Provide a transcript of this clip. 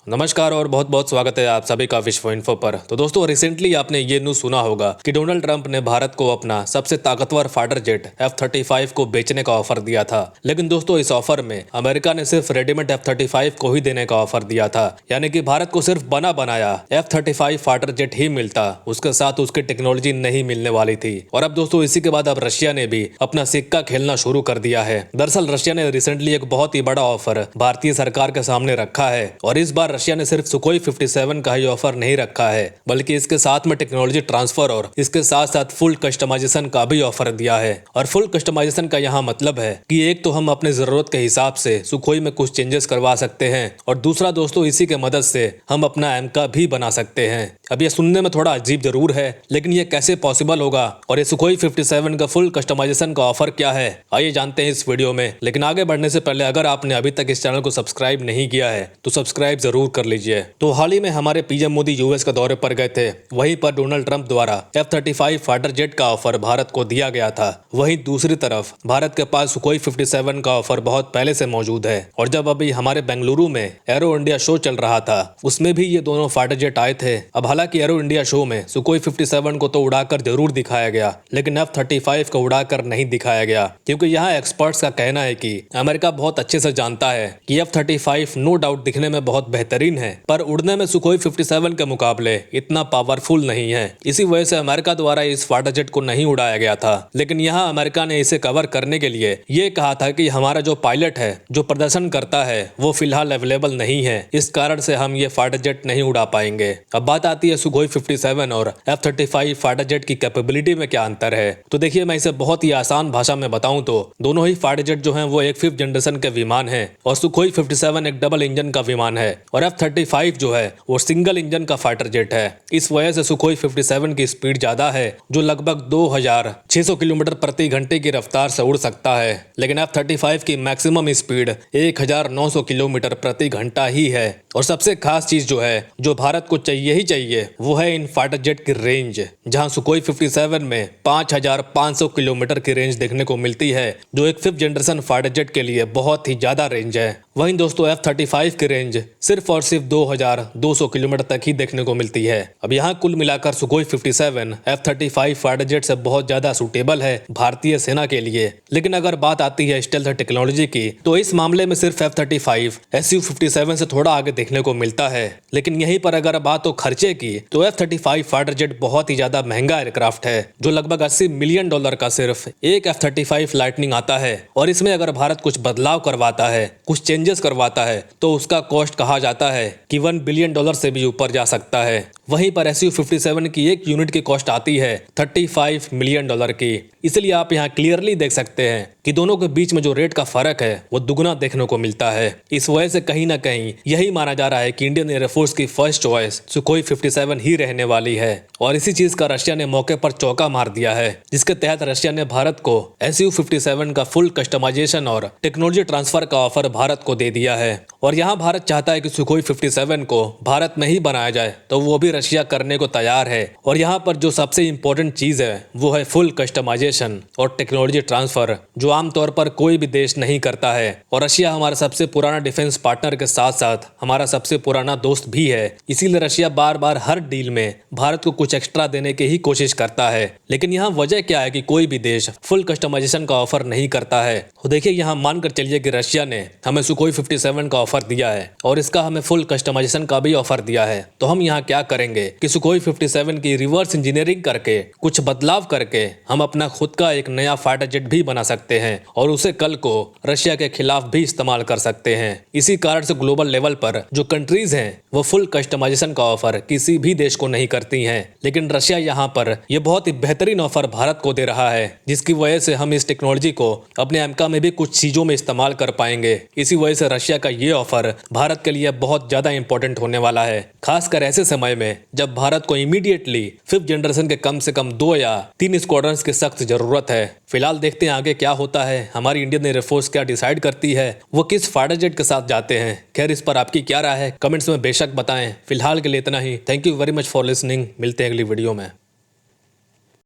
नमस्कार और बहुत बहुत स्वागत है आप सभी का विश्व इन्फो पर। तो दोस्तों रिसेंटली आपने ये न्यूज सुना होगा कि डोनाल्ड ट्रंप ने भारत को अपना सबसे ताकतवर फाइटर जेट F-35 को बेचने का ऑफर दिया था। लेकिन दोस्तों इस ऑफर में अमेरिका ने सिर्फ रेडीमेड F-35 को ही देने का ऑफर दिया था, यानी कि भारत को सिर्फ बना बनाया F-35 फाइटर जेट ही मिलता, उसके साथ उसकी टेक्नोलॉजी नहीं मिलने वाली थी। और अब दोस्तों इसी के बाद अब रशिया ने भी अपना सिक्का खेलना शुरू कर दिया है। दरअसल रशिया ने रिसेंटली एक बहुत ही बड़ा ऑफर भारतीय सरकार के सामने रखा है और इस बार रशिया ने सिर्फ सुखोई 57 का ही ऑफर नहीं रखा है, बल्कि इसके साथ में टेक्नोलॉजी ट्रांसफर और इसके साथ साथ फुल कस्टमाइजेशन का भी ऑफर दिया है। और फुल कस्टमाइजेशन का यहाँ मतलब है कि एक तो हम अपने जरूरत के हिसाब से सुखोई में कुछ चेंजेस करवा सकते हैं और दूसरा दोस्तों इसी के मदद से हम अपना एमका भी बना सकते हैं। अब ये सुनने में थोड़ा अजीब जरूर है, लेकिन ये कैसे पॉसिबल होगा और ये सुखोई 57 का फुल कस्टमाइजेशन का ऑफर क्या है, आइए जानते हैं इस वीडियो में। लेकिन आगे बढ़ने से पहले अगर आपने अभी तक इस चैनल को सब्सक्राइब नहीं किया है तो सब्सक्राइब जरूर कर लीजिए। तो हाल ही में हमारे पीएम मोदी यूएस के दौरे पर गए थे, वहीं पर डोनाल्ड ट्रंप द्वारा F-35 फाइटर जेट का ऑफर भारत को दिया गया था। वहीं दूसरी तरफ भारत के पास सुखोई 57 का ऑफर बहुत पहले से मौजूद है और जब अभी हमारे बेंगलुरु में एरो इंडिया शो चल रहा था उसमें भी ये दोनों फाइटर जेट आए थे। अब हालांकि एरो इंडिया शो में सुखोई 57 को तो उड़ाकर जरूर दिखाया गया, लेकिन F-35 को उड़ाकर नहीं दिखाया गया, क्योंकि यहाँ एक्सपर्ट्स का कहना है कि अमेरिका बहुत अच्छे से जानता है कि F-35 नो डाउट दिखने में बहुत बेहतरीन है, पर उड़ने में सुखोई 57 के मुकाबले इतना पावरफुल नहीं है। इसी वजह से अमेरिका द्वारा इस फाइटर जेट को नहीं उड़ाया गया था। लेकिन यहाँ अमेरिका ने इसे कवर करने के लिए ये कहा था कि हमारा जो पायलट है, जो प्रदर्शन करता है, वो फिलहाल अवेलेबल नहीं है, इस कारण से हम ये फाइटर जेट नहीं उड़ा पाएंगे। अब बात आती है सुखोई 57 और F-35 फाइटर जेट की कैपेबिलिटी में क्या अंतर है। तो देखिए मैं इसे बहुत ही आसान भाषा में बताऊं तो दोनों ही फाइटर जेट जो हैं वो एक 5th जनरेशन के विमान है और सुखोई 57 एक डबल इंजन का विमान है और F-35 जो है वो सिंगल इंजन का फाइटर जेट है। इस वजह से सुखोई 57 की स्पीड ज्यादा है, जो लगभग 2600 किलोमीटर प्रति घंटे की रफ्तार से उड़ सकता है, लेकिन F-35 की मैक्सिमम स्पीड 1900 किलोमीटर प्रति घंटा ही है। और सबसे खास चीज जो है, जो भारत को चाहिए ही चाहिए, वो है इन फाइटर जेट की रेंज, जहां सुखोई 57 में 5500 किलोमीटर की रेंज देखने को मिलती है, जो एक 5th जनरेशन फाइटर जेट के लिए बहुत ही ज्यादा रेंज है। वहीं दोस्तों F-35 की रेंज सिर्फ और सिर्फ 2200 किलोमीटर तक ही देखने को मिलती है। अब यहाँ कुल मिलाकर सुखोई 57 F-35 फाइटर जेट से बहुत ज्यादा सूटेबल है भारतीय सेना के लिए। लेकिन अगर बात आती है स्टेल्थ टेक्नोलॉजी की, तो इस मामले में सिर्फ F-35 Su-57 से थोड़ा आगे देखने को मिलता है। लेकिन यहीं पर अगर बात हो खर्चे की, तो F-35 फाइटर जेट बहुत ही ज्यादा महंगा एयरक्राफ्ट है, जो लगभग $80 मिलियन का सिर्फ एक F-35 लाइटनिंग आता है। और इसमें अगर भारत कुछ बदलाव करवाता है, कुछ चेंजेस करवाता है, तो उसका कॉस्ट कहा जाता है कि $1 बिलियन से भी ऊपर जा सकता है। वहीं पर Su-57 की एक यूनिट की कॉस्ट आती है $35 मिलियन की। इसलिए आप यहाँ क्लियरली देख सकते हैं कि दोनों के बीच में जो रेट का फर्क है वो दुगना देखने को मिलता है। इस वजह से कहीं ना कहीं यही माना जा रहा है कि इंडियन एयरफोर्स की फर्स्ट चॉइस सुखोई 57 ही रहने वाली है। और इसी चीज का रशिया ने मौके पर चौका मार दिया है, जिसके तहत रशिया ने भारत को Su-57 का फुल कस्टमाइजेशन और टेक्नोलॉजी ट्रांसफर का ऑफर भारत को दे दिया है। और यहाँ भारत चाहता है कि सुखोई 57 को भारत में ही बनाया जाए, तो वो भी रशिया करने को तैयार है। और यहाँ पर जो सबसे इंपॉर्टेंट चीज है वो है फुल कस्टमाइजेशन और टेक्नोलॉजी ट्रांसफर, जो आमतौर पर कोई भी देश नहीं करता है। और रशिया हमारा सबसे पुराना डिफेंस पार्टनर के साथ साथ हमारा सबसे पुराना दोस्त भी है, इसीलिए रशिया बार बार हर डील में भारत को कुछ एक्स्ट्रा देने की ही कोशिश करता है। लेकिन यहाँ वजह क्या है कि कोई भी देश फुल कस्टमाइजेशन का ऑफर नहीं करता है। तो देखिए यहाँ मानकर चलिए कि रशिया ने हमें सुखोई 57 का ऑफर दिया है और इसका हमें फुल कस्टमाइजेशन का भी ऑफर दिया है, तो हम यहाँ क्या करेंगे कि सुखोई 57 की रिवर्स इंजीनियरिंग करके, कुछ बदलाव करके हम अपना खुद का एक नया फाइटर जेट भी बना सकते हैं और उसे कल को रशिया के खिलाफ भी इस्तेमाल कर सकते हैं। इसी कारण से ग्लोबल लेवल पर जो कंट्रीज हैं वो फुल कस्टमाइजेशन का ऑफर किसी भी देश को नहीं करती हैं, लेकिन रशिया यहाँ पर यह बहुत ही बेहतरीन ऑफर भारत को दे रहा है, जिसकी वजह से हम इस टेक्नोलॉजी को अपने एमका में भी कुछ चीजों में इस्तेमाल कर पाएंगे। इसी वजह से रशिया का ये ऑफर भारत के लिए बहुत ज्यादा इंपॉर्टेंट होने वाला है, खासकर ऐसे समय में जब भारत को इमीडिएटली 5th जनरेशन के कम से कम 2 या 3 स्क्वाड्रंस की सख्त जरूरत है। फिलहाल देखते हैं आगे क्या होता है, हमारी इंडियन एयरफोर्स क्या डिसाइड करती है, वो किस फाइटर जेट के साथ जाते हैं। खैर इस पर आपकी क्या राय है कमेंट्स में बेशक बताएं। फिलहाल के लिए इतना ही। Thank you very much for listening. मिलते हैं अगली वीडियो में।